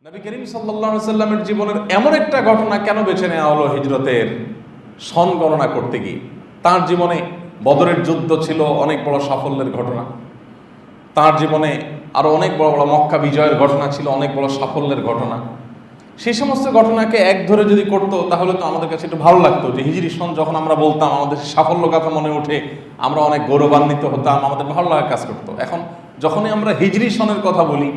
নবী করিম সাল্লাল্লাহু আলাইহি সাল্লামের জীবনের এমন একটা ঘটনা কেন বেছে নেওয়া হলো হিজরতের সন গণনা করতে গিয়ে? তার জীবনে বদরের যুদ্ধ ছিল অনেক বড় সাফল্যের ঘটনা, তার জীবনে আরো অনেক বড় বড় মক্কা বিজয়ের ঘটনা ছিল, অনেক বড় সাফল্যের ঘটনা। সেই সমস্ত ঘটনাকে এক ধরে যদি করতো তাহলে তো আমাদের কাছে একটু ভালো লাগতো, যে হিজরি সন যখন আমরা বলতাম আমাদের সাফল্য কথা মনে ওঠে, আমরা অনেক গৌরবান্বিত হতাম, আমাদের ভালো লাগা কাজ করতো। এখন যখনই আমরা হিজরি সনের কথা বলি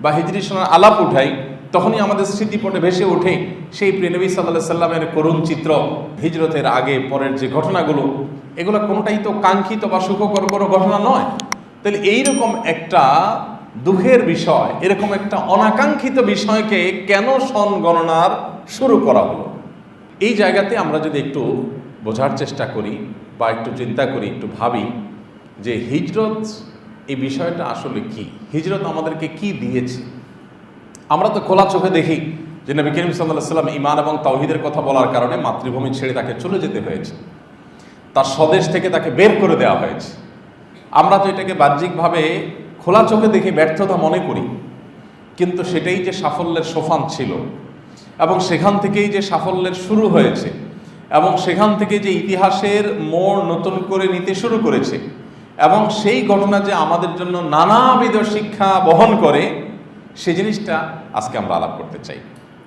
বা হিজরি সনের আলাপ উঠাই, তখনই আমাদের স্মৃতিপটে ভেসে ওঠে সেই প্রিয় নবী সাল্লাল্লাহু আলাইহি সাল্লামের করুণ চিত্র, হিজরতের আগে পরের যে ঘটনাগুলো, এগুলো কোনোটাই তো কাঙ্ক্ষিত বা সুখকর কোনো ঘটনা নয়। তাহলে এইরকম একটা দুঃখের বিষয়, এরকম একটা অনাকাঙ্ক্ষিত বিষয়কে কেন সন গণনার শুরু করা হলো? এই জায়গাতে আমরা যদি একটু বোঝার চেষ্টা করি বা একটু চিন্তা করি, একটু ভাবি যে হিজরত এই বিষয়টা আসলে কি, হিজরত আমাদেরকে কি দিয়েছে। আমরা তো খোলা চোখে দেখি যে নবী করিম সাল্লাল্লাহু আলাইহি সাল্লাম ঈমান এবং তাওহীদের কথা বলার কারণে মাতৃভূমি ছেড়ে তাকে চলে যেতে হয়েছে, তার স্বদেশ থেকে তাকে বের করে দেওয়া হয়েছে। আমরা তো এটাকে বাহ্যিকভাবে খোলা চোখে দেখে ব্যর্থতা মনে করি, কিন্তু সেটাই যে সাফল্যের সোপান ছিল, এবং সেখান থেকেই যে সাফল্যের শুরু হয়েছে, এবং সেখান থেকে যে ইতিহাসের মোড় নতুন করে নিতে শুরু করেছে, এবং সেই ঘটনা যে আমাদের জন্য নানাবিধ শিক্ষা বহন করে, সেই জিনিসটা আজকে আমরা আলাপ করতে চাই।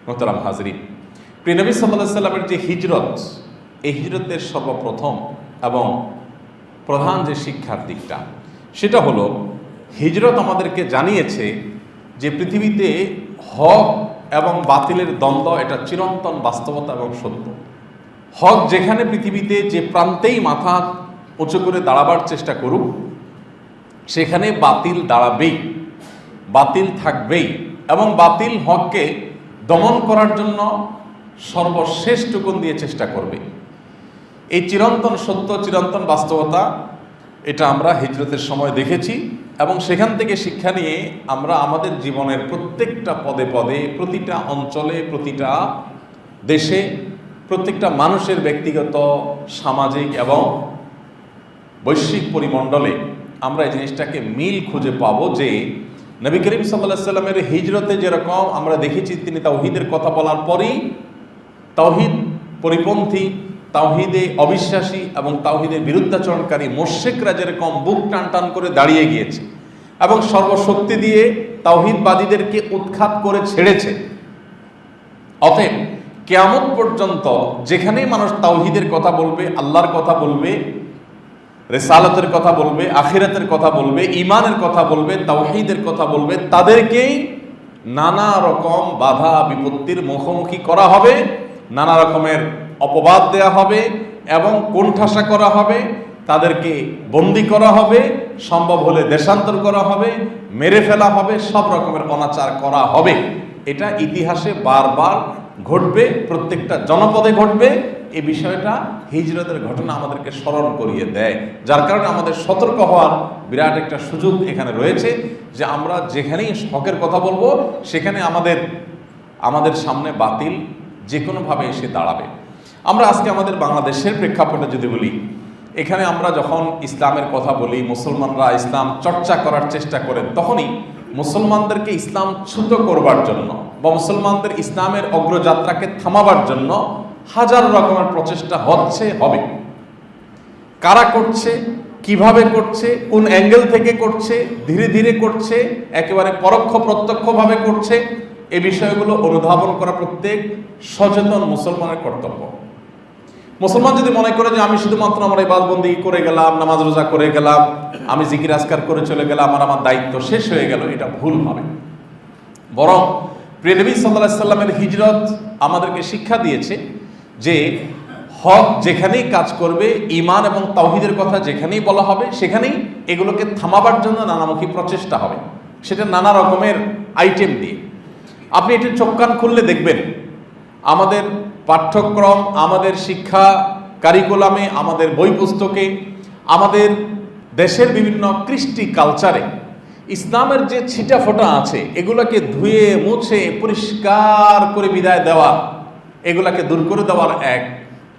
মোহতারাম হাজরিন, প্রিয় নবী সাল্লাল্লাহু আলাইহি সাল্লামের যে হিজরত, এই হিজরতের সর্বপ্রথম এবং প্রধান যে শিক্ষার দিকটা, সেটা হলো হিজরত আমাদেরকে জানিয়েছে যে পৃথিবীতে হক এবং বাতিলের দ্বন্দ্ব এটা চিরন্তন বাস্তবতা এবং সত্য। হক যেখানে পৃথিবীতে যে প্রান্তেই মাথা উঁচু করে দাঁড়াবার চেষ্টা করুক, সেখানে বাতিল দাঁড়াবেই, বাতিল থাকবেই, এবং বাতিল হককে দমন করার জন্য সর্বশেষ টুকুন দিয়ে চেষ্টা করবে। এই চিরন্তন সত্য, চিরন্তন বাস্তবতা, এটা আমরা হিজরতের সময় দেখেছি, এবং সেখান থেকে শিক্ষা নিয়ে আমরা আমাদের জীবনের প্রত্যেকটা পদে পদে, প্রতিটা অঞ্চলে, প্রতিটা দেশে, প্রত্যেকটা মানুষের ব্যক্তিগত, সামাজিক এবং বৈশ্বিক পরিমণ্ডলে আমরা এই জিনিসটাকে মিল খুঁজে পাবো যে নবী করিম সাল্লাল্লাহু আলাইহি সাল্লামের হিজরতে যেরকম আমরা দেখেছি তিনি তাওহীদের কথা বলার পরই তাওহীদ পরিপন্থী, তাওহীদে অবিশ্বাসী এবং তাওহীদের বিরুদ্ধাচরণকারী মুশরিকরা যেরকম বুক টান টান করে দাঁড়িয়ে গিয়েছে এবং সর্বশক্তি দিয়ে তাওহীদবাদীদেরকে উৎখাত করে ছেড়েছে, অতএব কিয়ামত পর্যন্ত যেখানেই মানুষ তাওহীদের কথা বলবে, আল্লাহর কথা বলবে, রিসালাতের কথা বলবে, আখিরাতের কথা বলবে, ঈমানের কথা বলবে, তাওহীদের কথা বলবে, তাদেরকেই নানা রকম বাধা বিপত্তির মুখোমুখি করা হবে, নানা রকমের অপবাদ দেয়া হবে এবং কোণঠাসা করা হবে, তাদেরকে বন্দী করা হবে, সম্ভব হলে দেশান্তর করা হবে, মেরে ফেলা হবে, সব রকমের অনাচার করা হবে। এটা ইতিহাসে বারবার ঘটবে, প্রত্যেকটা জনপদে ঘটবে। এই বিষয়টা হিজরতের ঘটনা আমাদেরকে স্মরণ করিয়ে দেয়, যার কারণে আমাদের সতর্ক হওয়ার বিরাট একটা সুযোগ এখানে রয়েছে যে আমরা যেখানেই হকের কথা বলবো, সেখানে আমাদের সামনে বাতিল যে কোনোভাবে এসে দাঁড়াবে। আমরা আজকে আমাদের বাংলাদেশের প্রেক্ষাপটে যদি বলি, এখানে আমরা যখন ইসলামের কথা বলি, মুসলমানরা ইসলাম চর্চা করার চেষ্টা করেন, তখনই মুসলমানদেরকে ইসলাম চ্যুত করবার জন্য বা মুসলমানদের ইসলামের অগ্রযাত্রাকে থামাবার জন্য হাজার রকমের প্রচেষ্টা হবে। কারা করছে, কিভাবে করছে, কোন অ্যাঙ্গেল থেকে করছে, ধীরে ধীরে করছে, একেবারে পরোক্ষ প্রত্যক্ষভাবে করছে, এই বিষয়গুলো অনুধাবন করা প্রত্যেক সচেতন মুসলমানের কর্তব্য। মুসলমান যদি মনে করে যে আমি শুধুমাত্র আমার ইবাদতবন্দি করে গেলাম, নামাজ রোজা করে গেলাম, আমি জিকির আজকার করে চলে গেলাম আর আমার দায়িত্ব শেষ হয়ে গেল, এটা ভুল হবে। বরং প্রিয় নবী সাল্লাল্লাহু আলাইহি সাল্লামের হিজরত আমাদেরকে শিক্ষা দিয়েছে যে হক যেখানেই কাজ করবে, ঈমান এবং তাওহীদের কথা যেখানেই বলা হবে, সেখানেই এগুলোকে থামাবার জন্য নানামুখী প্রচেষ্টা হবে, সেটা নানা রকমের আইটেম দিয়ে। আপনি এটি চোখ কান খুললে দেখবেন আমাদের পাঠ্যক্রম, আমাদের শিক্ষা কারিকুলামে, আমাদের বই পুস্তকে, আমাদের দেশের বিভিন্ন কৃষ্টি কালচারে ইসলামের যে ছিটা ফোটা আছে, এগুলোকে ধুয়ে মুছে পরিষ্কার করে বিদায় দেওয়া, এগুলাকে দূর করে দেওয়ার এক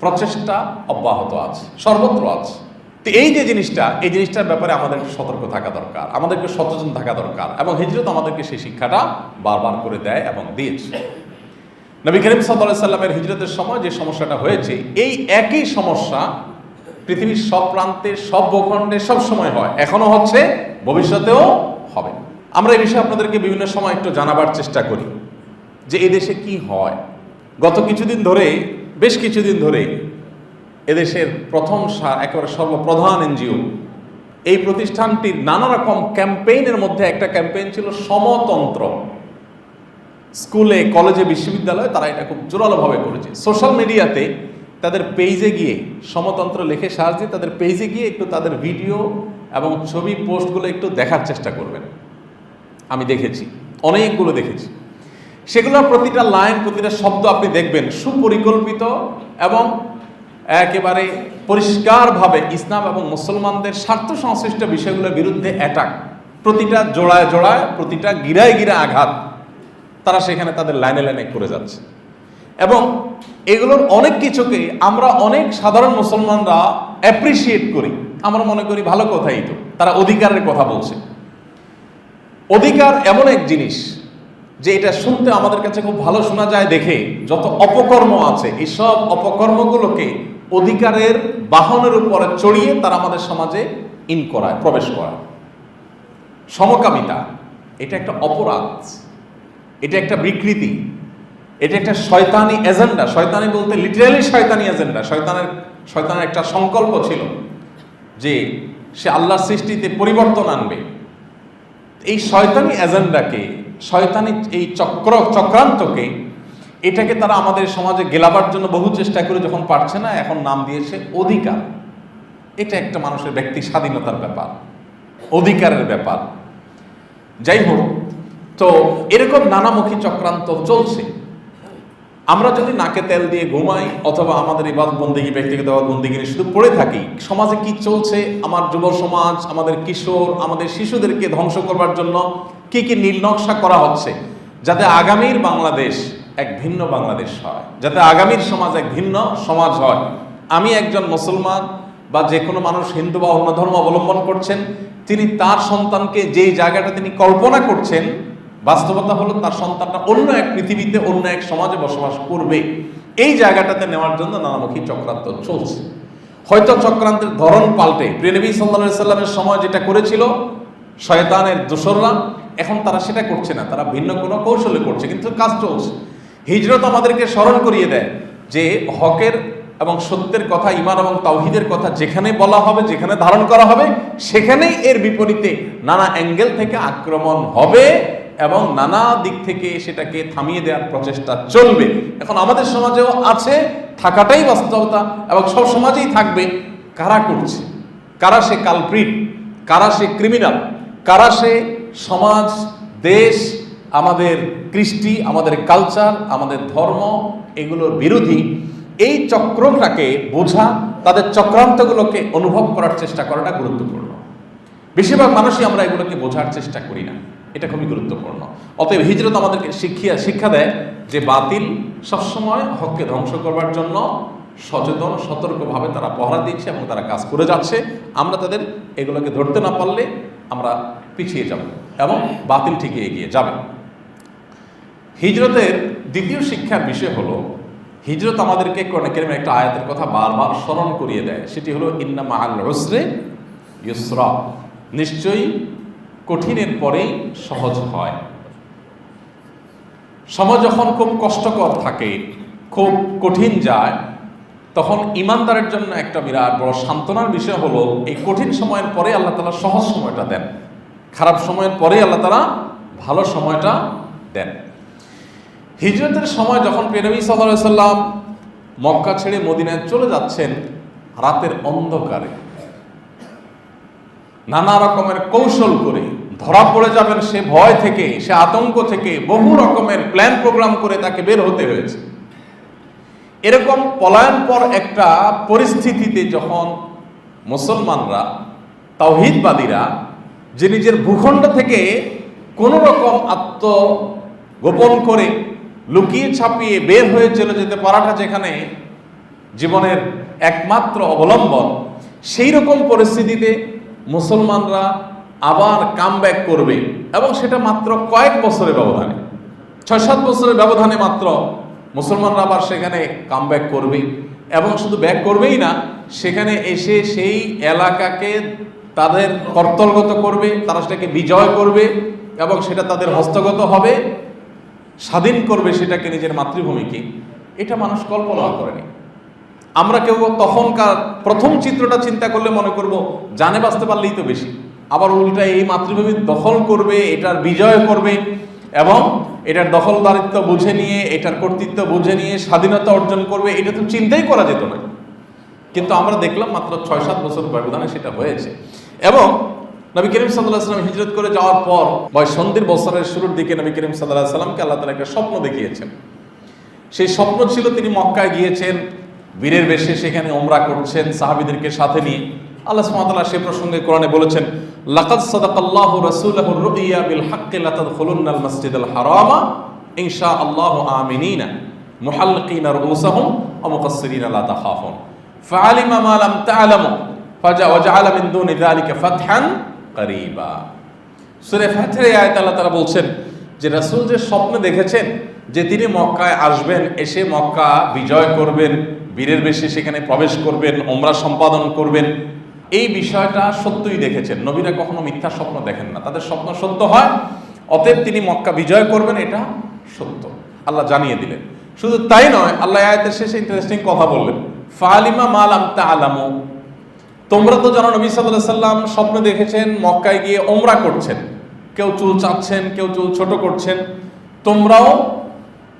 প্রচেষ্টা অব্যাহত আছে, সর্বত্র আছে। তো এই যে জিনিসটা, এই জিনিসটার ব্যাপারে আমাদেরকে সতর্ক থাকা দরকার, আমাদেরকে সচেতন থাকা দরকার, এবং হিজরত আমাদেরকে সেই শিক্ষাটা বারবার করে দেয় এবং দিয়েছে। নবী করিম সাল্লাল্লাহু আলাইহি সাল্লামের হিজরতের সময় যে সমস্যাটা হয়েছে, এই একই সমস্যা পৃথিবীর সব প্রান্তে, সব ভূখণ্ডে সব সময় হয়, এখনো হচ্ছে, ভবিষ্যতেও হবে। আমরা এই বিষয়ে আপনাদেরকে বিভিন্ন সময় একটু জানাবার চেষ্টা করি যে এই দেশে কি হয়। গত কিছুদিন ধরে, বেশ কিছুদিন ধরে এদেশের প্রথম একেবারে সর্বপ্রধান এনজিও, এই প্রতিষ্ঠানটির নানা রকম ক্যাম্পেইনের মধ্যে একটা ক্যাম্পেইন ছিল সমতন্ত্র। স্কুলে, কলেজে, বিশ্ববিদ্যালয়ে তারা এটা খুব জোরালোভাবে করেছে। সোশ্যাল মিডিয়াতে তাদের পেজে গিয়ে, সমতন্ত্র লিখে সার্চ দিয়ে তাদের পেজে গিয়ে একটু তাদের ভিডিও এবং ছবি পোস্টগুলো একটু দেখার চেষ্টা করবেন। আমি দেখেছি, অনেকগুলো দেখেছি। সেগুলোর প্রতিটা লাইন, প্রতিটা শব্দ আপনি দেখবেন সুপরিকল্পিত এবং একেবারে পরিষ্কারভাবে ইসলাম এবং মুসলমানদের স্বার্থ সংশ্লিষ্ট বিষয়গুলোর বিরুদ্ধে অ্যাটাক। প্রতিটা জোড়ায় জোড়ায়, প্রতিটা গিরায় গিরায় আঘাত তারা সেখানে তাদের লাইনে লাইনে করে যাচ্ছে। এবং এগুলোর অনেক কিছুকে আমরা অনেক সাধারণ মুসলমানরা অ্যাপ্রিসিয়েট করি। আমরা মনে করি ভালো কথাই তো, তারা অধিকারের কথা বলছে। অধিকার এমন এক জিনিস যে এটা শুনতে আমাদের কাছে খুব ভালো শোনা যায় দেখে যত অপকর্ম আছে, এই সব অপকর্মগুলোকে অধিকারের বাহনের উপরে চড়িয়ে তারা আমাদের সমাজে করায়, প্রবেশ করায়। সমকামিতা এটা একটা অপরাধ, এটা একটা বিকৃতি, এটা একটা শয়তানি এজেন্ডা। শয়তানি বলতে লিটারালি শয়তানি এজেন্ডা। শয়তানের একটা সংকল্প ছিল যে সে আল্লাহর সৃষ্টিতে পরিবর্তন আনবে। এই শয়তানি এজেন্ডাকে, শয়তানি এই চক্রান্তকে, এটাকে তারা আমাদের সমাজে গেলাবার জন্য বহু চেষ্টা করে যখন পারছে না, এখন নাম দিয়েছে অধিকার। এটা একটা মানুষের ব্যক্তি স্বাধীনতার ব্যাপার, অধিকারের ব্যাপার। যাই হোক, তো এরকম নানামুখী চক্রান্ত চলছে। আমরা যদি নাকে তেল দিয়ে ঘুমাই অথবা আমাদের ইবাদত বন্দেগী, ব্যক্তিগত বন্দেগী শুধু পড়ে থাকি, সমাজে কি চলছে, আমার যুব সমাজ, আমাদের কিশোর, আমাদের শিশুদেরকে ধ্বংস করবার জন্য কি কি নীলনকশা করা হচ্ছে, যাতে আগামীর বাংলাদেশ এক ভিন্ন বাংলাদেশ হয়, যাতে আগামীর সমাজ এক ভিন্ন সমাজ হয়। আমি একজন মুসলমান বা যে কোনো মানুষ হিন্দু বা অন্য ধর্ম অবলম্বন করছেন, তিনি তার সন্তানকে যেই জায়গাটা তিনি কল্পনা করছেন, বাস্তবতা হলো তার সন্তানটা অন্য এক পৃথিবীতে, অন্য এক সমাজে বসবাস করবে। এই জায়গাটাতে নেওয়ার জন্য নানামুখী চক্রান্ত চলছে। হয়তো চক্রান্তের ধরন পাল্টে, প্রিয় নবী সাল্লাল্লাহু আলাইহি সাল্লামের সময় যেটা করেছিল শয়তানের দোসররা, এখন তারা সেটা করছে না, তারা ভিন্ন কোনো কৌশলে করছে, কিন্তু কাজ চলছে। হিজরত আমাদেরকে স্মরণ করিয়ে দেয় যে হকের এবং সত্যের কথা, ঈমান এবং তাওহীদের কথা যেখানে বলা হবে, যেখানে ধারণ করা হবে, সেখানেই এর বিপরীতে নানা অ্যাঙ্গেল থেকে আক্রমণ হবে এবং নানা দিক থেকে সেটাকে থামিয়ে দেওয়ার প্রচেষ্টা চলবে। এখন আমাদের সমাজেও আছে, থাকাটাই বাস্তবতা এবং সব সমাজেই থাকবে। কারা করছে, কারা সে কালপ্রিট, কারা সে ক্রিমিনাল, কারা সে সমাজ, দেশ, আমাদের কৃষ্টি, আমাদের কালচার, আমাদের ধর্ম, এগুলোর বিরোধী, এই চক্রটাকে বোঝা, তাদের চক্রান্তগুলোকে অনুভব করার চেষ্টা করাটা গুরুত্বপূর্ণ। বেশিরভাগ মানুষই আমরা এগুলোকে বোঝার চেষ্টা করি না, এটা খুবই গুরুত্বপূর্ণ। অতএব হিজরত আমাদেরকে শিক্ষা দেয় যে বাতিল সবসময় হককে ধ্বংস করবার জন্য সচেতন, সতর্কভাবে তারা পহরা দিচ্ছে এবং তারা কাজ করে যাচ্ছে। আমরা তাদের এগুলোকে ধরতে না পারলে আমরা পিছিয়ে যাব এবং বাতিল ঠিকই এগিয়ে যাবে। হিজরতের দ্বিতীয় শিক্ষার বিষয় হলো, হিজরত আমাদেরকে কোরআন কারীমের একটা আয়াতের কথা বারবার স্মরণ করিয়ে দেয়। সেটি হলো ইন্না মাআল উসরি ইউসরা, নিশ্চয়ই কঠিনের পরেই সহজ হয়। সময় যখন খুব কষ্টকর থাকে, খুব কঠিন যায়, তখন ইমানদারের জন্য একটা বিরাট বড় সান্ত্বনার বিষয় হলো এই কঠিন সময়ের পরে আল্লাহ তাআলা সহজ সময়টা দেন, খারাপ সময়ের পরে আল্লাহ তাআলা ভালো সময়টা দেন। হিজরতের সময় যখন প্রিয় নবী সাল্লাল্লাহু আলাইহি সাল্লাম মক্কা ছেড়ে মদিনায় চলে যাচ্ছেন, রাতের অন্ধকারে নানা রকমের কৌশল করে ধরা পড়ে যাবেন সে ভয় থেকে, সে আতঙ্ক থেকে বহু রকমের প্ল্যান প্রোগ্রাম করে তাকে বের হতে হয়েছে। এরকম পলায়নপর একটা পরিস্থিতিতে যখন মুসলমানরা, তাওহীদবাদীরা, যে নিজের ভূখণ্ড থেকে কোনো রকম আত্মগোপন করে লুকিয়ে ছাপিয়ে বের হয়ে চলে যেতে পারাটা যেখানে জীবনের একমাত্র অবলম্বন, সেই রকম পরিস্থিতিতে মুসলমানরা আবার কামব্যাক করবে, এবং সেটা মাত্র কয়েক বছরের ব্যবধানে, 6-7 বছরের ব্যবধানে মাত্র মুসলমানরা আবার সেখানে কামব্যাক করবে। এবং শুধু ব্যাক করবেই না, সেখানে এসে সেই এলাকাকে তাদের কর্তলগত করবে, তারা সেটাকে বিজয় করবে এবং সেটা তাদের হস্তগত হবে, স্বাধীন করবে সেটাকে, নিজের মাতৃভূমিকে। এটা মানুষ কল্পনাও করেনি। আমরা কেউ তখনকার প্রথম চিত্রটা চিন্তা করলে মনে করব জানে বাঁচতে পারলেই তো বেশি, আবার উল্টা এই মাতৃভূমি দখল করবে, এটার বিজয় করবে এবং এটার দখলদারিত্ব বুঝে নিয়ে, এটার কর্তৃত্ব বুঝে নিয়ে স্বাধীনতা অর্জন করবে, এটা তো চিন্তাই করা যেত না। কিন্তু আমরা দেখলাম মাত্র 6-7 বছর ব্যবধানে সেটা হয়েছে। এবং নবী করিম সাল্লাল্লাহু আলাইহি ওয়াসাল্লাম হিজরত করে যাওয়ার পর বয়ঃসন্ধির বছরের শুরুর দিকে নবী করিম সাল্লাল্লাহু আলাইহি ওয়াসাল্লামকে আল্লাহ তাআলা একটা স্বপ্ন দেখিয়েছেন। সেই স্বপ্ন ছিল তিনি মক্কায় গিয়েছেন, বীরের বেশে সেখানে উমরা করছেন সাহাবীদেরকে সাথে নিয়ে। আল্লাহ সুবহানাহু ওয়া তাআলা সেই প্রসঙ্গে কোরআনে বলেছেন, লাকাদ সাদাকাল্লাহু রাসূলাহু রুইয়া বিল হাক্কি লাতাদখুলুন্নাল মাসজিদাল হারামা ইনশাআল্লাহু আমিনিনা মুহাল্লিকিনা রুউসাহুম ওয়া মুকাসসিরিনা লা তাখাফুন ফাআলিমা মা লাম তা'লামু ওয়াজআলা মিন দুনি যালিকা ফাতহান করিবা। সূরা ফাতহের আয়াতে আল্লাহ তাআলা বলছেন যে রাসূল যে স্বপ্ন দেখেছেন যে তিনি মক্কায় আসবেন, এসে মক্কা বিজয় করবেন, বীরের বেশে সেখানে প্রবেশ করবেন, উমরা সম্পাদন করবেন, এই বিষয়টা সত্যই দেখেছেন। নবীরা কখনো মিথ্যা স্বপ্ন দেখেন না, তাদের স্বপ্ন সত্য হয়। অতএব তিনি মক্কা বিজয় করবেন, এটা সত্য, আল্লাহ জানিয়ে দিলেন। শুধু তাই নয়, আল্লাহ আয়াতের শেষে ইন্টারেস্টিং কথা বললেন, ফালিমা মা লাম তা'লামু, তোমরা তো জানো নবী সাল্লাল্লাহু আলাইহি ওয়াসাল্লাম স্বপ্ন দেখেছেন মক্কায় গিয়ে উমরা করছেন, কেউ চুল চাচ্ছেন, কেউ চুল ছোট করছেন, তোমরাও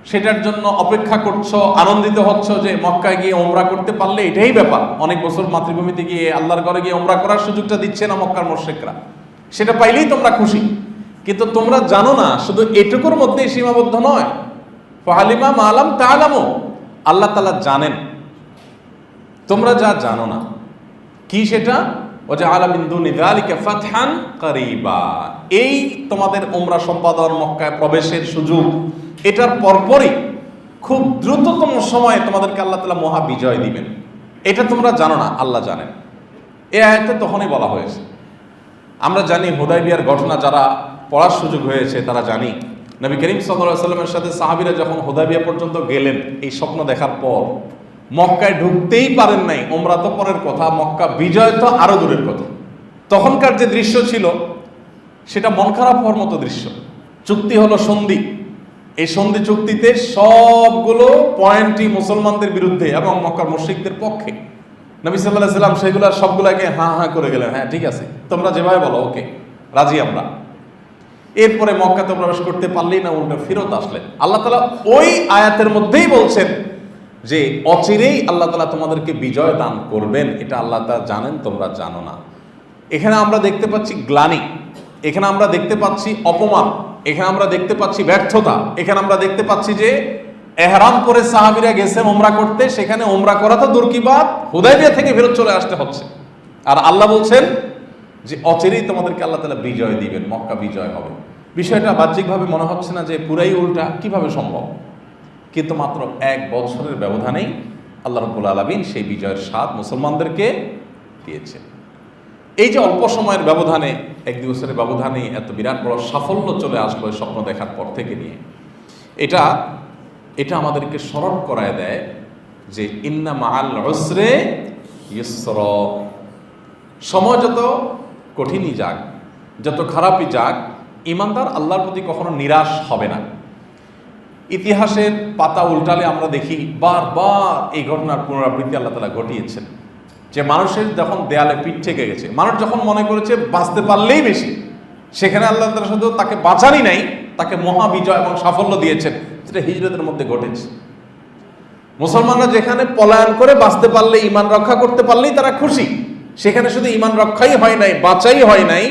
সেটার জন্য অপেক্ষা করছো, আনন্দিত হচ্ছ যে মক্কায় গিয়ে উমরা করতে পারলে এটাই ব্যাপার। অনেক বছর মাতৃভূমিতে গিয়ে আল্লাহর ঘরে গিয়ে উমরা করার সুযোগটা দিচ্ছে না মক্কার মুশরিকরা, সেটা পাইলেই তোমরা খুশি। কিন্তু তোমরা জানো না শুধু এটুকুর মধ্যেই সীমাবদ্ধ নয়, ফালিমা মা লাম তা'লামু, আল্লাহ তাআলা জানেন তোমরা যা জানো না। কি সেটা? ওয়াজআলা মিন দুনি যালিকা ফাতহান করিবা, এই তোমাদের উমরা সম্পাদন, মক্কায় প্রবেশের সুযোগ, এটার পরপরই খুব দ্রুততম সময়ে তোমাদেরকে আল্লাহ তাআলা মহা বিজয় দিবেন। এটা তোমরা জানো না, আল্লাহ জানেন। এই আয়াতে তখনই বলা হয়েছে। আমরা জানি হুদায়বিয়ার ঘটনা, যারা পড়ার সুযোগ হয়েছে তারা জানি নবী করিম সাল্লাল্লাহু আলাইহি ওয়াসাল্লামের সাথে সাহাবীরা যখন হুদায়বিয়া পর্যন্ত গেলেন এই স্বপ্ন দেখার পর, মক্কায় ঢুকতেই পারেন নাই। উমরা তো পরের কথা, মক্কা বিজয় তো আরো দূরের কথা। তখনকার যে দৃশ্য ছিল সেটা মন খারাপ হওয়ার মতো দৃশ্য। চুক্তি হলো সন্ধি, এই সন্ধি চুক্তিতে সবগুলো পয়েন্টই মুসলমানদের বিরুদ্ধে এবং মক্কার মুশরিকদের পক্ষে। নবী সাল্লাল্লাহু আলাইহি ওয়াসাল্লাম সেগুলো সবগুলাকে হ্যাঁ হ্যাঁ করে গেলেন, হ্যাঁ ঠিক আছে, তোমরা যেভাবে বলো ওকে, রাজি আমরা। এরপরে মক্কাতে প্রবেশ করতে পারলেই না, উল্টো ফেরত আসলেন। আল্লাহ তাআলা ওই আয়াতের মধ্যেই বলছেন যে অচিরেই আল্লাহ তাআলা তোমাদেরকে বিজয় দান করবেন, এটা আল্লাহ তাআলা জানেন, তোমরা জানো না। এখানে আমরা দেখতে পাচ্ছি গ্লানি, এখানে আমরা দেখতে পাচ্ছি অপমান, এখানে আমরা দেখতে পাচ্ছি ব্যর্থতা, এখানে আমরা দেখতে পাচ্ছি যে এহরাম করে সাহাবীরা গেছেন উমরা করতে, সেখানে উমরা করা তো দূর কি বাত, হুদায়বিয়া থেকে ফেরত চলে আসতে হচ্ছে। আর আল্লাহ বলছেন যে অচিরেই তোমাদেরকে আল্লাহ তাআলা বিজয় দিবেন, মক্কা বিজয় হবে। বিষয়টা বাহ্যিকভাবে মনে হচ্ছে না যে পুরাই উল্টা, কিভাবে সম্ভব? কিন্তু মাত্র 1 বছরের ব্যবধানেই আল্লাহ রাব্বুল আলামিন সেই বিজয়ের স্বাদ মুসলমানদেরকে দিয়েছেন। এই যে অল্প সময়ের ব্যবধানে, 1 বছরের ব্যবধানে এত বিরাট বড় সাফল্য চলে আসলো স্বপ্ন দেখার পর থেকে নিয়ে, এটা আমাদেরকে স্মরণ করায় দেয় যে ইন্না মাআল উসরে ইউসরা, সময় যত কঠিনই যাক, যত খারাপই যাক, ঈমানদার আল্লাহর প্রতি কখনো নিরাশ হবে না। ইতিহাসের পাতা উল্টালে আমরা দেখি বারবার এই ঘটনার পুনরাবৃত্তি আল্লাহ তাআলা ঘটিয়েছেন। যে মানুষের যখন দেয়ালে পিঠ থেকে গেছে, মানুষ যখন মনে করেছে বাঁচতে পারলেই বেশি, সেখানে আল্লাহ তাআলা শুধু তাকে বাঁচানি নাই, তাকে মহা বিজয় এবং সাফল্য দিয়েছেন, যেটা হিজরতের মধ্যে ঘটেছে। মুসলমানরা যেখানে পলায়ন করে বাঁচতে পারলে, ঈমান রক্ষা করতে পারলেই তারা খুশি, সেখানে শুধু ঈমান রক্ষাই হয় নাই, বাঁচাই হয় নাই,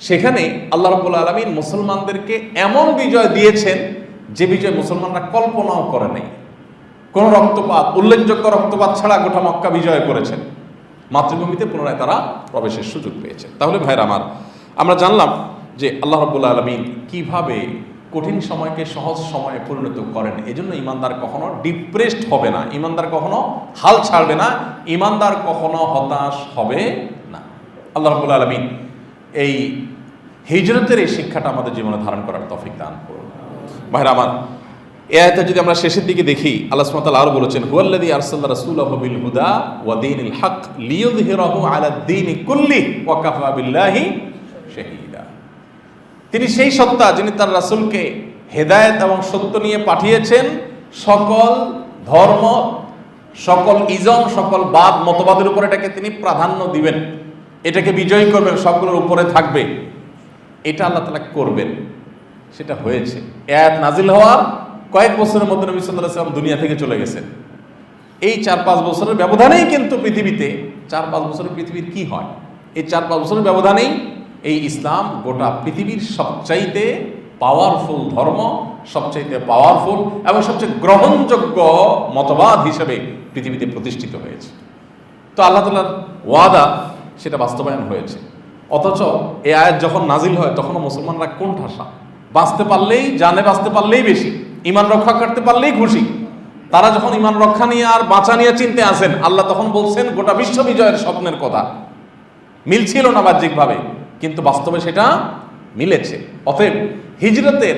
সেখানে আল্লাহ রাব্বুল আলামিন মুসলমানদেরকে এমন বিজয় দিয়েছেন যে বিজয় মুসলমানরা কল্পনাও করে নাই। কোন রক্তপাত, উল্লেখযোগ্য রক্তপাত ছাড়া গোটা মক্কা বিজয় করেছেন, মাতৃভূমিতে পুনরায় তারা প্রবেশের সুযোগ পেয়েছে। তাহলে ভাইরা আমার, আমরা জানলাম যে আল্লাহ রাব্বুল আলামিন কিভাবে কঠিন সময়কে সহজ সময়ে পরিণত করেন। এজন্য ইমানদার কখনো ডিপ্রেসড হবে না, ইমানদার কখনো হাল ছাড়বে না, ইমানদার কখনো হতাশ হবে না। আল্লাহ রাব্বুল আলামিন এই হিজরতের এই শিক্ষাটা আমাদের জীবনে ধারণ করার তৌফিক দান করুন। ভাইরা আমার, এই আয়াতে যদি আমরা শেষের দিকে দেখি, আল্লাহ সুবহানাহু ওয়া তাআলা আরো বলেছেন, হুয়াল্লাযী আরসালা রাসূলাহু বিল হুদা ওয়া দীনিল হক লিইয়ুযহিরাহু আলাদ দীনি কুল্লিহি ওয়া কাফা বিল্লাহি শাহীদা। তিনি সেই সত্তা যিনি তার রাসূলকে হেদায়েত এবং সত্য নিয়ে পাঠিয়েছেন, সকল ধর্ম, সকল ইজম, সকল বাদ মতবাদের উপর এটাকে তিনি প্রাধান্য দিবেন, এটাকে বিজয়ী করবেন, সবগুলোর উপরে থাকবে। এটা আল্লাহ তাআলা করবেন, সেটা হয়েছে। আয়াত নাজিল হওয়ার কয়েক বছরের মধ্যে নবী সাল্লাল্লাহু আলাইহি ওয়াসাল্লাম দুনিয়া থেকে চলে গেছেন। এই 4-5 বছরের ব্যবধানেই কিন্তু পৃথিবীতে 4-5 বছরের পৃথিবীর কি হয়, এই 4-5 বছরের ব্যবধানেই এই ইসলাম গোটা পৃথিবীর সবচাইতে পাওয়ারফুল ধর্ম, সবচাইতে পাওয়ারফুল এবং সবচেয়ে গ্রহণযোগ্য মতবাদ হিসেবে পৃথিবীতে প্রতিষ্ঠিত হয়েছে। তো আল্লাহ তাআলার ওয়াদা সেটা বাস্তবায়ন হয়েছে। অথচ এই আয়াত যখন নাজিল হয় তখনও মুসলমানরা কোণঠাসা, বাঁচতে পারলেই, জানে বাঁচতে পারলেই বেশি, ঈমান রক্ষা করতে পারলেই খুশি। তারা যখন ঈমান রক্ষা নিয়ে আর বাঁচা নিয়ে চিন্তে আসেন, আল্লাহ তখন বলছেন গোটা বিশ্ব বিজয়ের স্বপ্নের কথা। মিলছিল না বাহ্যিকভাবে, কিন্তু বাস্তবে সেটা মিলেছে। অতএব হিজরতের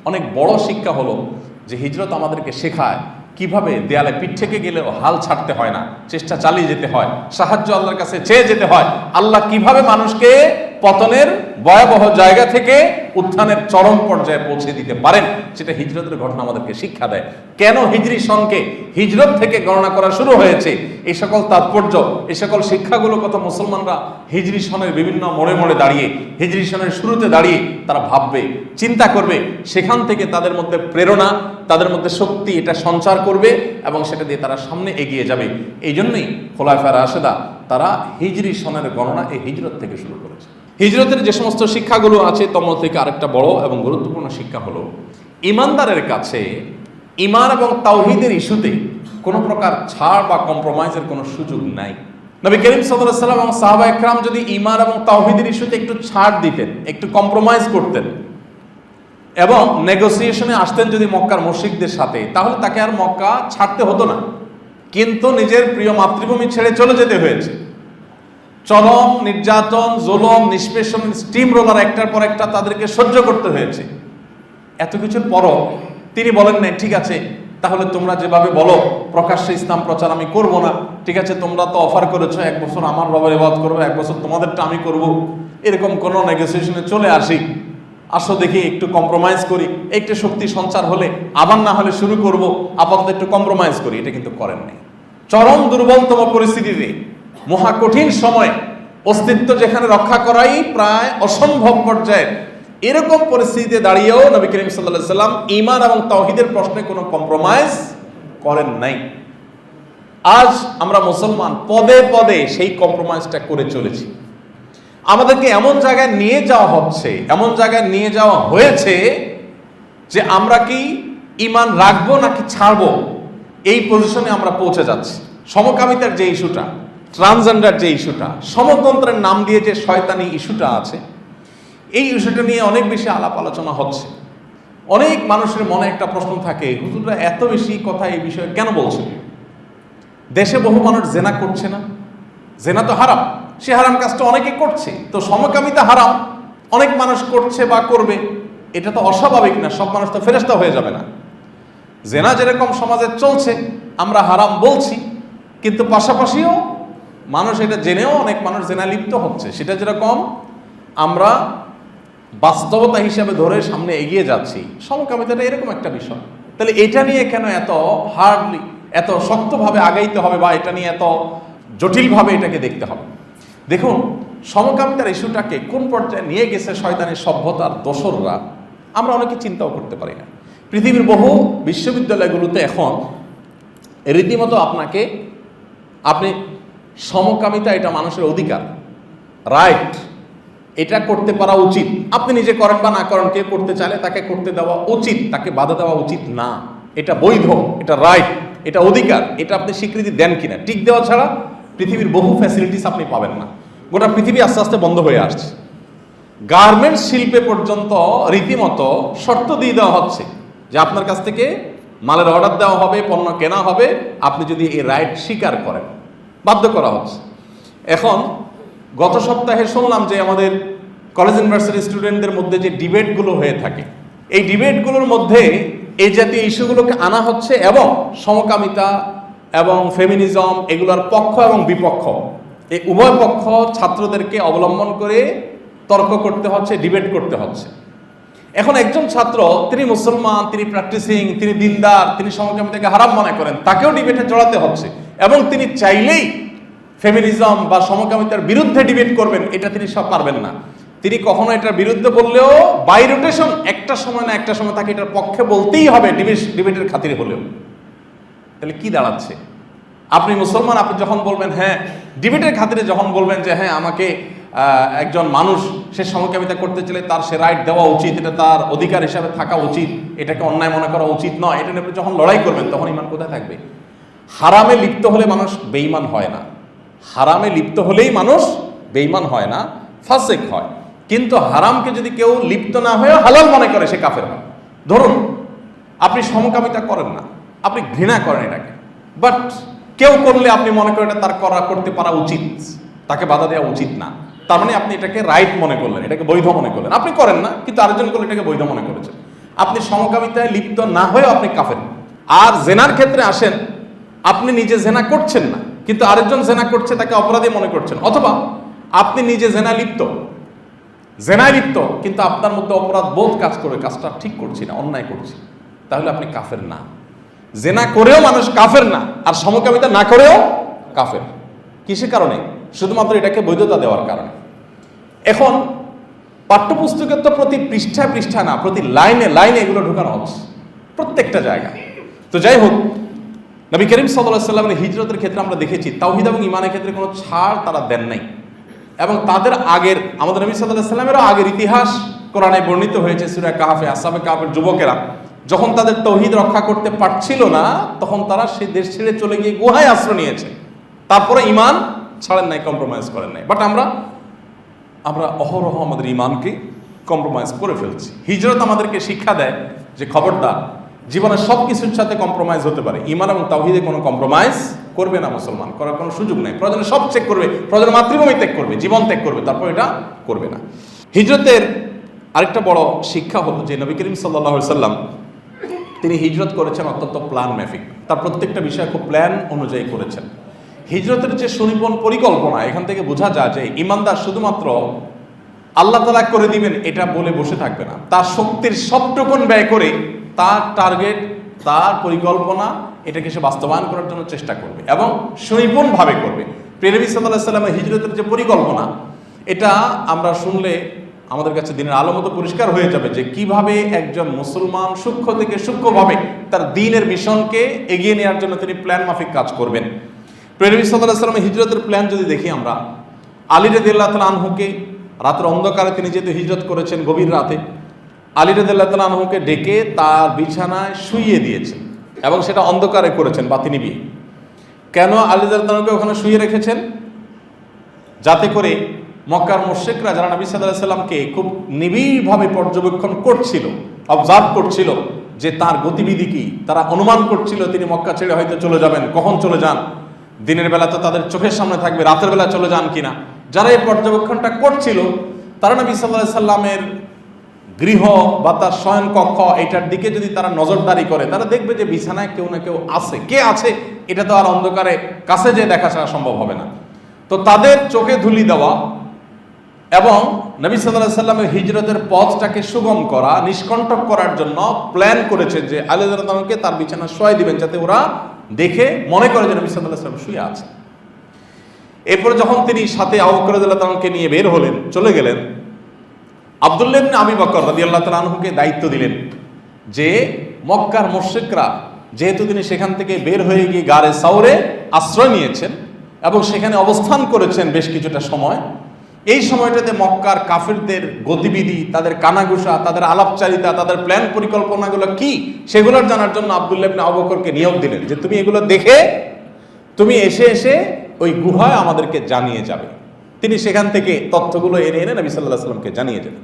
অনেক বড় শিক্ষা হলো যে হিজরত আমাদেরকে শেখায় কিভাবে দেয়ালে পিঠ থেকে গেলেও হাল ছাড়তে হয় না, চেষ্টা চালিয়ে যেতে হয়, সাহায্য আল্লাহর কাছে চেয়ে যেতে হয়। আল্লাহ কিভাবে মানুষকে পতনের ভয়াবহ জায়গা থেকে উত্থানের চরম পর্যায়ে পৌঁছে দিতে পারেন, সেটা হিজরতের ঘটনা আমাদেরকে শিক্ষা দেয়। কেন হিজরি সনকে হিজরত থেকে গণনা করা শুরু হয়েছে, এই সকল তাৎপর্য, এই সকল শিক্ষাগুলো কথা মুসলমানরা হিজরি সনের বিভিন্ন মোড়ে মোড়ে দাঁড়িয়ে, হিজরি সনের শুরুতে দাঁড়িয়ে তারা ভাববে, চিন্তা করবে। সেখান থেকে তাদের মধ্যে প্রেরণা, তাদের মধ্যে শক্তি এটা সঞ্চার করবে এবং সেটা দিয়ে তারা সামনে এগিয়ে যাবে। এই জন্যই খোলাফায়ে রাশেদা তারা হিজরি সনের গণনা এই হিজরত থেকে শুরু করেছে। হিজরতের যে সমস্ত শিক্ষাগুলো আছে তার মধ্যে থেকে আরেকটা বড় এবং গুরুত্বপূর্ণ শিক্ষা হলো ইমানদারের কাছে ঈমান এবং তাওহীদের ইস্যুতে কোনো প্রকার ছাড় বা কম্প্রোমাইজের কোনো সুযোগ নাই। নবী করিম সাল্লাল্লাহু আলাইহি ওয়াসাল্লাম এবং সাহাবায়ে কেরাম যদি ঈমান এবং তাওহীদের ইস্যুতে একটু ছাড় দিতেন, একটু কম্প্রোমাইজ করতেন এবং নেগোসিয়েশনে আসতেন যদি মক্কার মুশরিকদের সাথে, তাহলে তাকে আর মক্কা ছাড়তে হতো না। কিন্তু নিজের প্রিয় মাতৃভূমি ছেড়ে চলে যেতে হয়েছে। চরম নির্যাতন, জুলুম, নিষ্পেষণ, স্টিম রোলার একটার পর একটা তাদেরকে সহ্য করতে হয়েছে। এত কিছুর পরও তিনি বলেন না, ঠিক আছে তাহলে তোমরা যেভাবে বলো প্রকাশ্যে ইসলাম প্রচার আমি করব না, ঠিক আছে তোমরা তো অফার করেছো 1 বছর আমার রবের ইবাদত করবো, 1 বছর তোমাদেরটা আমি করব, এরকম কোনো নেগোসিয়েশনে চলে আসি, আসো দেখি একটু কম্প্রোমাইজ করি, একটু শক্তি সঞ্চার হলে আবার না হলে শুরু করব, আপাতত একটু কম্প্রোমাইজ করি, এটা কিন্তু করেননি। চরম দুর্বলতম পরিস্থিতিতে, মহা কঠিন সময়, অস্তিত্ব যেখানে রক্ষা করাই প্রায় অসম্ভব পর্যায়ে, এরকম পরিস্থিতিতে দাঁড়িয়েও নবী করিম সাল্লাল্লাহু আলাইহি ওয়াসাল্লাম ঈমান এবং তাওহীদের প্রশ্নে কোনো কম্প্রোমাইজ করেন নাই। আজ আমরা মুসলমান পদে পদে সেই কম্প্রোমাইজটা করে চলেছি। আমাদেরকে এমন জায়গায় নিয়ে যাওয়া হচ্ছে, এমন জায়গায় নিয়ে যাওয়া হয়েছে যে আমরা কি ঈমান রাখবো নাকি ছাড়বো, এই পজিশনে আমরা পৌঁছে যাচ্ছি। সমকামিতার যে ইস্যুটা, ট্রান্সজেন্ডার যে ইস্যুটা, সমতন্ত্রের নাম দিয়ে যে শয়তানি ইস্যুটা আছে, এই ইস্যুটা নিয়ে অনেক বেশি আলাপ আলোচনা হচ্ছে। অনেক মানুষের মনে একটা প্রশ্ন থাকে, হুজুররা এত বেশি কথা এই বিষয়ে কেন বলছেন? দেশে বহু মানুষ জেনা করছে না? জেনা তো হারাম, সে হারাম কাজটা অনেকে করছে, তো সমকামিতা হারাম, অনেক মানুষ করছে বা করবে, এটা তো অস্বাভাবিক না, সব মানুষ তো ফেরেশতা হয়ে যাবে না। জেনা যেরকম সমাজে চলছে আমরা হারাম বলছি, কিন্তু পাশাপাশিও মানুষ এটা জেনেও অনেক মানুষ জেনা লিপ্ত হচ্ছে, সেটা যেরকম আমরা বাস্তবতা হিসাবে ধরে সামনে এগিয়ে যাচ্ছি। সমকামিতাটা এরকম একটা বিষয়, তাহলে এটা নিয়ে কেন এত হার্ডলি, এত শক্তভাবে আগাইতে হবে বা এটা নিয়ে এত জটিলভাবে এটাকে দেখতে হবে? দেখুন, সমকামিতার ইস্যুটাকে কোন পর্যায়ে নিয়ে গেছে শয়তানের সভ্যতার দোসররা, আমরা অনেকে চিন্তাও করতে পারি না। পৃথিবীর বহু বিশ্ববিদ্যালয়গুলোতে এখন রীতিমতো আপনি সমকামিতা এটা মানুষের অধিকার, রাইট, এটা করতে পারা উচিত। আপনি নিজে করেন বা না করেন, কে করতে চাইলে তাকে করতে দেওয়া উচিত, তাকে বাধা দেওয়া উচিত না। এটা বৈধ, এটা রাইট, এটা অধিকার, এটা আপনি স্বীকৃতি দেন কিনা। টিক দেওয়া ছাড়া পৃথিবীর বহু ফ্যাসিলিটিস আপনি পাবেন না। গোটা পৃথিবী আস্তে আস্তে বন্ধ হয়ে আসছে। গার্মেন্টস শিল্পে পর্যন্ত রীতিমতো শর্ত দিয়ে দেওয়া হচ্ছে যে আপনার কাছ থেকে মালের অর্ডার দেওয়া হবে, পণ্য কেনা হবে, আপনি যদি এই রাইট স্বীকার করেন, বাধ্য করা হচ্ছে। এখন গত সপ্তাহে শুনলাম যে আমাদের কলেজ ইউনিভার্সিটি স্টুডেন্টদের মধ্যে যে ডিবেটগুলো হয়ে থাকে, এই ডিবেটগুলোর মধ্যে এই জাতীয় ইস্যুগুলোকে আনা হচ্ছে এবং সমকামিতা এবং ফেমিনিজম এগুলোর পক্ষ এবং বিপক্ষ এই উভয় পক্ষ ছাত্রদেরকে অবলম্বন করে তর্ক করতে হচ্ছে, ডিবেট করতে হচ্ছে। এখন একজন ছাত্র, তিনি মুসলমান, তিনি প্র্যাকটিসিং, তিনি দিনদার, তিনি সমকামিতাকে হারাম মনে করেন, তাকেও ডিবেটে জড়াতে হচ্ছে এবং তিনি চাইলেই ফেমিনিজম বা সমকামিতার বিরুদ্ধে ডিবেট করবেন, এটা তিনি সব পারবেন না। তিনি কখনো এটার বিরুদ্ধে বললেও বাই রোটেশন একটা সময় না একটা সময় তাকে এটার পক্ষে বলতেই হবে, ডিবেটের খাতিরে হলেও। তাহলে কি দাঁড়াচ্ছে? আপনি মুসলমান, আপনি যখন বলবেন হ্যাঁ, ডিবেটের খাতিরে যখন বলবেন যে হ্যাঁ আমাকে একজন মানুষ সে সমকামিতা করতে চাইলে তার সে রাইট দেওয়া উচিত, এটা তার অধিকার হিসাবে থাকা উচিত, এটাকে অন্যায় মনে করা উচিত নয়, এটা নিয়ে যখন লড়াই করবেন তখন ইমান কোথায় থাকবে? হারামে লিপ্ত হলে মানুষ বেঈমান হয় না, হারামে লিপ্ত হলেই মানুষ বেঈমান হয় না, ফাসিক হয়। কিন্তু হারামকে যদি কেউ লিপ্ত না হয়ে হালাল মনে করে সে কাফের হয়। ধরুন আপনি সমকামিতা করেন না, আপনি ঘৃণা করেন এটাকে, বাট কেউ করলে আপনি মনে করেন এটা তার করতে পারা উচিত, তাকে বাধা দেওয়া উচিত না, তার মানে আপনি এটাকে রাইট মনে করলেন, এটাকে বৈধ মনে করলেন। আপনি করেন না কিন্তু আরেকজন করলে এটাকে বৈধ মনে করেছেন। আপনি সমকামিতায় লিপ্ত না হয়েও আপনি কাফের। আর জেনার ক্ষেত্রে আসেন, আপনি নিজে জেনা করছেন না কিন্তু আরেকজন জেনা করছে, তাকে অপরাধী মনে করছেন, অথবা আপনি নিজে জেনায় লিপ্ত কিন্তু আপনার মধ্যে অপরাধ বোধ কাজ করে, কাজটা ঠিক করছি না, অন্যায় করছি, তাহলে আপনি কাফের না। জেনা করেও মানুষ কাফের না, আর সমকামিতা না করেও কাফের। কিসের কারণে? শুধুমাত্র এটাকে বৈধতা দেওয়ার কারণে। এখন পাঠ্যপুস্তকের তো প্রতি পৃষ্ঠা না, প্রতি লাইনে এগুলো ঢোকানো হচ্ছে, প্রত্যেকটা জায়গায়। তো যাই হোক, নবী করিম সাল্লাল্লাহু আলাইহি ওয়াসাল্লামের হিজরতের ক্ষেত্রে আমরা দেখেছি তাওহীদ এবং ঈমানের ক্ষেত্রে কোনো ছাড় তারা দেন নাই। এবং তাদের আগের, আমাদের নবী সাল্লাল্লাহু আলাইহি ওয়াসাল্লামেরও আগের ইতিহাস কোরআনে বর্ণিত হয়েছে। সূরা কাহফে আসহাবে কাহফের যুবকেরা যখন তাদের তাওহীদ রক্ষা করতে পারছিল না, তখন তারা সেই দেশ ছেড়ে চলে গিয়ে গুহায় আশ্রয় নিয়েছে, তারপরে ঈমান ছাড়েন নাই, কম্প্রোমাইজ করেন নাই। বাট আমরা অহরহ আমাদের ঈমানকে কম্প্রোমাইজ করে ফেলছি। হিজরত আমাদেরকে শিক্ষা দেয় যে খবরদার, জীবনের সব কিছুর সাথে কম্প্রোমাইজ হতে পারে, ঈমান এবং তাওহীদে কোনো কম্প্রোমাইজ করবে না মুসলমান, করার কোনো সুযোগ নেই। প্রয়োজনে সব ত্যাগ করবে, প্রয়োজনে মাতৃভূমি ত্যাগ করবে, জীবন ত্যাগ করবে, তারপর এটা করবে না। হিজরতের আরেকটা বড় শিক্ষা হলো যে নবী করিম সাল্লাল্লাহু আলাইহি ওয়াসাল্লাম তিনি হিজরত করেছেন অত্যন্ত প্ল্যান মাফিক, তার প্রত্যেকটা বিষয় খুব প্ল্যান অনুযায়ী করেছেন। হিজরতের যে সুনিপুণ পরিকল্পনা, এখান থেকে বোঝা যায় যে ইমানদার শুধুমাত্র আল্লাহ তাআলা করে দিবেন এটা বলে বসে থাকবে না, তার শক্তির সবটুকুন ব্যয় করে তার টার্গেট, তার পরিকল্পনা এটাকে সে বাস্তবায়ন করার জন্য চেষ্টা করবে এবং সুনিপুণভাবে করবে। প্রিয় নবী সাল্লাল্লাহু আলাইহি ওয়াসাল্লামের হিজরতের যে পরিকল্পনা, এটা আমরা শুনলে আমাদের কাছে দিনের আলো মতো পরিষ্কার হয়ে যাবে যে কিভাবে একজন মুসলমান সূক্ষ্ম থেকে সূক্ষ্মভাবে তার দ্বীনের মিশনকে এগিয়ে নেওয়ার জন্য তিনি প্ল্যান মাফিক কাজ করবেন। প্রিয় নবী সাল্লাল্লাহু আলাইহি ওয়াসাল্লামের হিজরতের প্ল্যান যদি দেখি আমরা, আলী রাদিয়াল্লাহু তাআলা আনহুকে রাতের অন্ধকারে তিনি যেহেতু হিজরত করেছেন গভীর রাতে, আলী রাদিয়াল্লাহু তাআলা আনহুকে ডেকে তার বিছানায় শুইয়ে দিয়েছেন এবং সেটা অন্ধকারে করেছেন বাতি নিভিয়ে। কেন আলী রাদিয়াল্লাহু তাআলা আনহুকে ওখানে শুইয়ে রেখেছেন? যাতে করে মক্কার মুশরিকরা যারা নবী সাল্লাল্লাহু আলাইহি ওয়াসাল্লামকে খুব নিবিড়ভাবে পর্যবেক্ষণ করছিল, অবজার্ভ করছিল যে তার গতিবিধি কি, তারা অনুমান করছিল তিনি মক্কা ছেড়ে হয়তো চলে যাবেন, কখন চলে যান, দিনের বেলা তো তাদের চোখের সামনে থাকবে, রাতের বেলা চলে যান কিনা। যারা এই পর্যবেক্ষণটা করছিল তারা নবী সাল্লাল্লাহু আলাইহি ওয়াসাল্লামের গৃহ বা তার শয়ন কক্ষ এটার দিকে যদি তারা নজরদারি করে, তারা দেখবে যে বিছানায় কেউ না কেউ আছে। কে আছে এটা তো আর অন্ধকারে কাছে যেয়ে দেখা ছাড়া সম্ভব হবে না। তো তাদের চোখে ধুলি দেওয়া এবং নবী সাল্লাল্লাহু আলাইহি ওয়াসাল্লামের হিজরতের পথটাকে সুগম করা, নিষ্কণ্টক করার জন্য প্ল্যান করেছেন যে আলী রাদিয়াল্লাহু তাআলাকে তার বিছানা শোয়াই দিবেন, যাতে ওরা দেখে মনে করে যে নবী সাল্লাল্লাহু আলাইহি ওয়াসাল্লাম শুয়ে আছে। এরপরে যখন তিনি সাথে আবু বকর রাদিয়াল্লাহু তাআলাকে নিয়ে বের হলেন, চলে গেলেন, আব্দুল্লাহ ইবনে আবী বকর রাদিয়াল্লাহু তাআলা আনহুকে দায়িত্ব দিলেন যে মক্কার মুশরিকরা যেহেতু তিনি সেখান থেকে বের হয়ে গিয়ে গারে সাউরে আশ্রয় নিয়েছেন এবং সেখানে অবস্থান করেছেন বেশ কিছুটা সময়, এই সময়টাতে মক্কার কাফিরদের গতিবিধি, তাদের কানাঘুষা, তাদের আলাপচারিতা, তাদের প্ল্যান পরিকল্পনাগুলো কি সেগুলোর জানার জন্য আব্দুল্লাহ ইবনে আবু বকরকে নিয়োগ দিলেন যে তুমি এগুলো দেখে তুমি এসে ওই গুহায় আমাদেরকে জানিয়ে যাবে। তিনি সেখান থেকে তথ্যগুলো এনে এনে নবী সাল্লাল্লাহু আলাইহি ওয়াসাল্লামকে জানিয়ে যেতেন।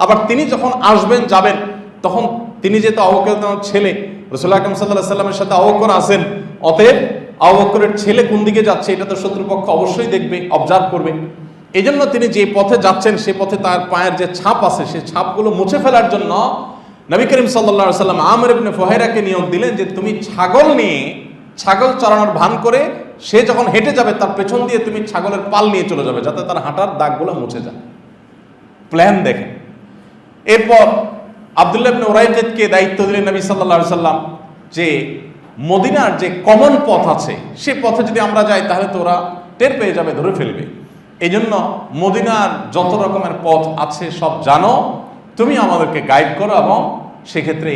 আবার তিনি যখন আসবেন যাবেন, তখন তিনি যেহেতু আবু বকরের ছেলে, রাসূলুল্লাহ আকরাম সাল্লাল্লাহু আলাইহি ওয়াসাল্লামের সাথে আবু বকর আছেন, অতএব আবু বকরের ছেলে কোন দিকে যাচ্ছে এটা তো শত্রুপক্ষ অবশ্যই দেখবে, অবজার্ভ করবে। এই জন্য তিনি যে পথে যাচ্ছেন সে পথে তার পায়ের যে ছাপ আছে সেই ছাপগুলো মুছে ফেলার জন্য নবী করিম সাল্লাল্লাহু আলাইহি ওয়াসাল্লাম আমর ইবনে ফুহাইরাকে নিয়োগ দিলেন যে তুমি ছাগল নিয়ে, ছাগল চড়ানোর ভান করে সে যখন হেঁটে যাবে তার পেছন দিয়ে তুমি ছাগলের পাল নিয়ে চলে যাবে, যাতে তার হাঁটার দাগগুলো মুছে যায়। প্ল্যান দেখেন। এরপর আব্দুল্লাহ ইবনে উরাইকিতকে দায়িত্ব দিলেন নবী সাল্লাল্লাহু আলাইহি ওয়াসাল্লাম যে মদিনার যে কমন পথ আছে সে পথে যদি আমরা যাই তাহলে তো ওরা টের পেয়ে যাবে, ধরে ফেলবে। এই জন্য মদিনার যত রকমের পথ আছে সব জানো, তুমি আমাদেরকে গাইড করো এবং সেক্ষেত্রে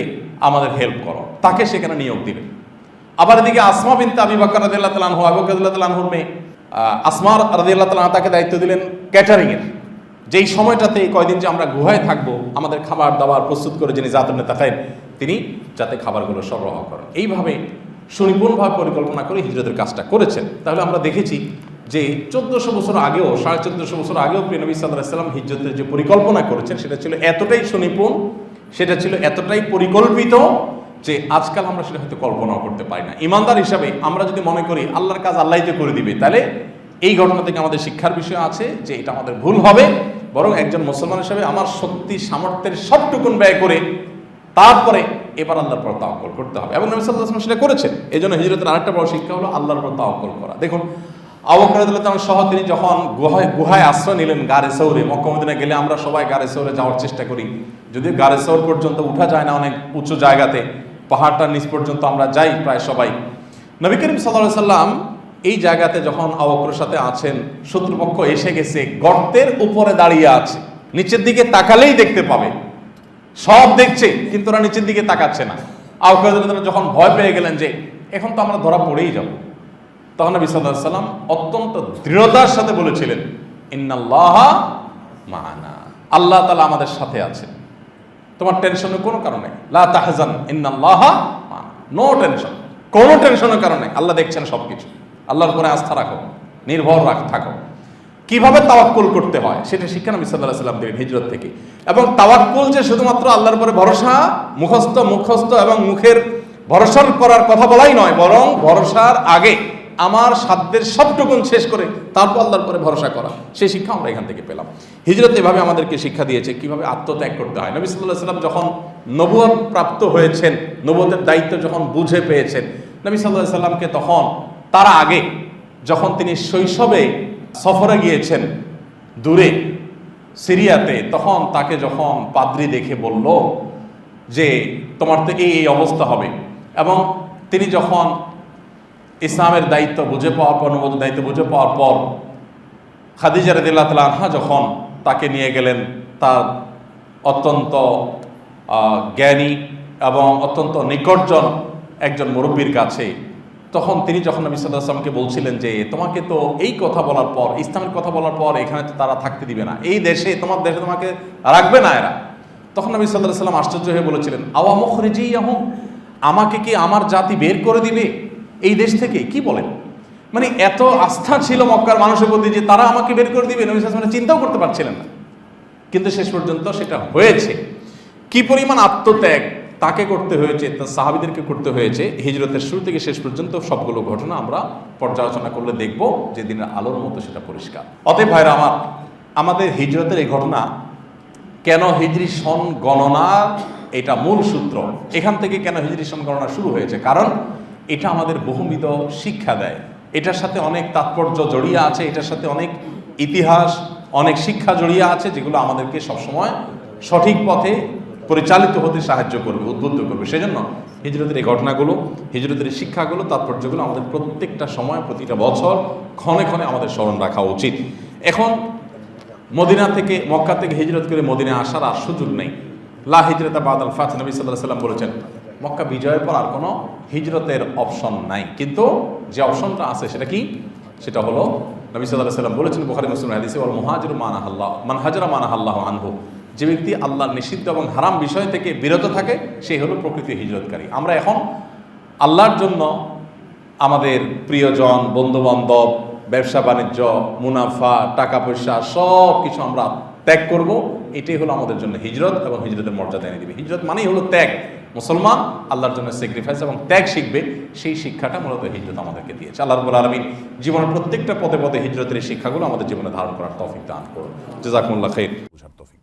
আমাদের হেল্প করো। তাকে সেখানে নিয়োগ দিবে। আবার এদিকে আসমা বিনতে আবি বকর রাদিয়াল্লাহু তাআলা আনহু, আবু বকর রাদিয়াল্লাহু তাআলা আনহুর মেয়ে আসমা রাদিয়াল্লাহু তাআলা তাকে দায়িত্ব দিলেন ক্যাটারিং এর। যেই সময়টাতে কয়দিন যে আমরা গুহায় থাকবো, আমাদের খাবার দাবার প্রস্তুত করে যিনি জাতুন তাকায়েন তিনি যাতে খাবারগুলো সরবরাহ করেন। এইভাবে সুনিপুণভাবে পরিকল্পনা করে হিজরতের কাজটা করেছেন। তাহলে আমরা দেখেছি যে 1400 বছর আগেও, 1450 বছর আগেও প্রিয় নবী সাল্লাল্লাহু আলাইহি ওয়াসাল্লাম হিজরতের যে পরিকল্পনা করেছেন সেটা ছিল এতটাই সুনিপুণ, সেটা ছিল এতটাই পরিকল্পিত যে আজকাল আমরা সেটা হয়তো কল্পনাও করতে পারি না। ইমানদার হিসাবে আমরা যদি মনে করি আল্লাহর কাজ আল্লাহই তো করে দিবে, তাহলে এই ঘটনা থেকে আমাদের শিক্ষার বিষয় আছে যে এটা আমাদের ভুল হবে। বরং একজন মুসলমান হিসাবে আমার শক্তি সামর্থ্যের সবটুকুন ব্যয় করে তারপরে এবার আল্লাহর উপর তাওয়াক্কুল করতে হবে, এবং নবী সাল্লাল্লাহু আলাইহি ওয়াসাল্লাম সেটা করেছেন। এই জন্য হিজরতের আরেকটা বড় শিক্ষা হলো আল্লাহর উপর তাওয়াক্কুল করা। দেখুন আবু বকর রাদিয়াল্লাহু তাআলা সহ তিনি যখন গুহায় আশ্রয় নিলেন গারে সৌরে, মক্কা মদিনা গেলে আমরা সবাই গারে সৌরে যাওয়ার চেষ্টা করি, যদিও গারে সৌর পর্যন্ত উঠা যায় না, অনেক উঁচু জায়গাতে, পাহাড়টার নিচ পর্যন্ত আমরা যাই প্রায় সবাই। নবী করিম সাল্লাল্লাহু আলাইহি ওয়াসাল্লাম এই জায়গাতে যখন আবু বকরের সাথে আছেন, শত্রুপক্ষ এসে গেছে, গর্তের উপরে দাঁড়িয়ে আছে, নিচের দিকে তাকালেই দেখতে পাবে, সব দেখছে কিন্তু ওরা নিচের দিকে তাকাচ্ছে না। আবু বকর রাদিয়াল্লাহু তাআলা যখন ভয় পেয়ে গেলেন যে এখন তো আমরা ধরা পড়েই যাব, তখন নবী সাল্লাল্লাহু আলাইহি ওয়াসাল্লাম অত্যন্ত দৃঢ়তার সাথে বলেছিলেন ইন্নাল্লাহা মা'ানা, আল্লাহ তাআলা আমাদের সাথে আছেন, তোমার টেনশনের কোনো কারণ নেই। লা তাহজান ইন্নাল্লাহা মা'ানা, নো টেনশন, কোনো টেনশনের কারণ নেই, আল্লাহ দেখছেন সবকিছু। আল্লাহর উপরে আস্থা রাখো, নির্ভর থাকো। কিভাবে তাওয়াক্কুল করতে হয় সেটা শিক্ষা নবী সাল্লাল্লাহু আলাইহি ওয়াসাল্লাম দিলেন হিজরত থেকে। এবং তাওয়াক্কুল যে শুধুমাত্র আল্লাহর উপরে ভরসা, মুখস্থ এবং মুখের ভরসা করার কথা বলাই নয়, বরং ভরসার আগে আমার সাধ্যের সবটুকুন শেষ করে তারপর আল্লাহর উপরে ভরসা করা, সেই শিক্ষা আমরা এখান থেকে পেলাম। হিজরত এভাবে আমাদেরকে শিক্ষা দিয়েছে কিভাবে আত্মত্যাগ করতে হয়। নবী সাল্লাল্লাহু আলাইহি ওয়াসাল্লাম যখন নবুয়ত প্রাপ্ত হয়েছেন, নবুয়তের দায়িত্ব যখন বুঝে পেয়েছেন, নবী সাল্লাল্লাহু আলাইহি ওয়াসাল্লামকে তখন তার আগে যখন তিনি শৈশবে সফরে গিয়েছেন দূরে সিরিয়াতে, তখন তাকে যখন পাদ্রী দেখে বলল যে তোমার তো এই অবস্থা হবে, এবং তিনি যখন ইসলামের দায়িত্ব বুঝে পাওয়ার পর, নবুয়তের দায়িত্ব বুঝে পাওয়ার পর খাদিজা রাদিয়াল্লাহু তাআলা আনহা যখন তাকে নিয়ে গেলেন তার অত্যন্ত জ্ঞানী এবং অত্যন্ত নিকটজন একজন মুরব্বীর কাছে, তখন তিনি যখন নবী সাল্লাল্লাহু আলাইহি ওয়াসাল্লামকে বলছিলেন যে তোমাকে তো এই কথা বলার পর, ইসলামের কথা বলার পর এখানে তো তারা থাকতে দিবে না, এই দেশে তোমার দেশে তোমাকে রাখবে না এরা, তখন নবী সাল্লাল্লাহু আলাইহি ওয়াসাল্লাম আশ্চর্য হয়ে বলেছিলেন আওয়া মুখরিজিয়াহুম, আমাকে কি আমার জাতি বের করে দিবে এই দেশ থেকে? কি বলেন? মানে এত আস্থা ছিল মক্কার মানুষের প্রতি যে তারা আমাকে বের করে দিবে, নবী সাল্লাল্লাহু আলাইহি ওয়াসাল্লাম চিন্তাও করতে পারছিলেন না, কিন্তু শেষ পর্যন্ত সেটা হয়েছে। কি পরিমাণ আত্মত্যাগ তাকে করতে হয়েছে, তার সাহাবীদেরকে করতে হয়েছে, হিজরতের শুরু থেকে শেষ পর্যন্ত সবগুলো ঘটনা আমরা পর্যালোচনা করলে দেখব যে দিনের আলোর মতো সেটা পরিষ্কার। অতএব ভাইরা আমার, আমাদের হিজরতের এই ঘটনা কেন হিজরি সন গণনা, এটা মূল সূত্র। এখান থেকে কেন হিজরি সন গণনা শুরু হয়েছে, কারণ এটা আমাদের বহুবিধ শিক্ষা দেয়, এটার সাথে অনেক তাৎপর্য জড়িয়ে আছে, এটার সাথে অনেক ইতিহাস, অনেক শিক্ষা জড়িয়ে আছে, যেগুলো আমাদেরকে সবসময় সঠিক পথে পরিচালিত হতে সাহায্য করবে, উদ্বুদ্ধ করবে। সেজন্য হিজরতের এই ঘটনাগুলো, হিজরতের এই শিক্ষাগুলো, তাৎপর্যগুলো আমাদের প্রত্যেকটা সময়, প্রতিটা বছর ক্ষণে ক্ষণে আমাদের স্মরণ রাখা উচিত। এখন মদিনা থেকে, মক্কা থেকে হিজরত করে মদিনা আসার আর সুযোগ নেই। লা হিজরতা বাদাল ফাতহ, নবী সাল্লাল্লাহু আলাইহি ওয়াসাল্লাম বলেছেন মক্কা বিজয়ের পর আর কোনো হিজরতের অপশন নাই। কিন্তু যে অপশনটা আছে সেটা কি? সেটা হলো নবী সাল্লাল্লাহু আলাইহি ওয়াসাল্লাম বলেছেন বুখারী মুসলিম হাদিসে, ওয়াল মুহাজিরু মান হাজারা মানাহাল্লাহু আনহু, যে ব্যক্তি আল্লাহর নিষিদ্ধ এবং হারাম বিষয় থেকে বিরত থাকে সেই হলো প্রকৃত হিজরতকারী। আমরা এখন আল্লাহর জন্য আমাদের প্রিয়জন, বন্ধুবান্ধব ব্যবসা বাণিজ্য, মুনাফা, টাকা পয়সা সব কিছু আমরা ত্যাগ করব। এটাই হলো আমাদের জন্য হিজরত এবং হিজরতের মর্যাদা এনে দিবে। হিজরত মানেই হলো ত্যাগ। মুসলমান আল্লাহর জন্য স্যাক্রিফাইস এবং ত্যাগ শিখবে, সেই শিক্ষাটা মূলত হিজরত আমাদেরকে দিয়েছে। আল্লাহ রাব্বুল আলামিন জীবনের প্রত্যেকটা পদে পদে হিজরতের এই শিক্ষাগুলো আমাদের জীবনে ধারণ করার তৌফিক দান করুন। জাযাকুমুল্লাহ খাইর। বুঝার তৌফিক।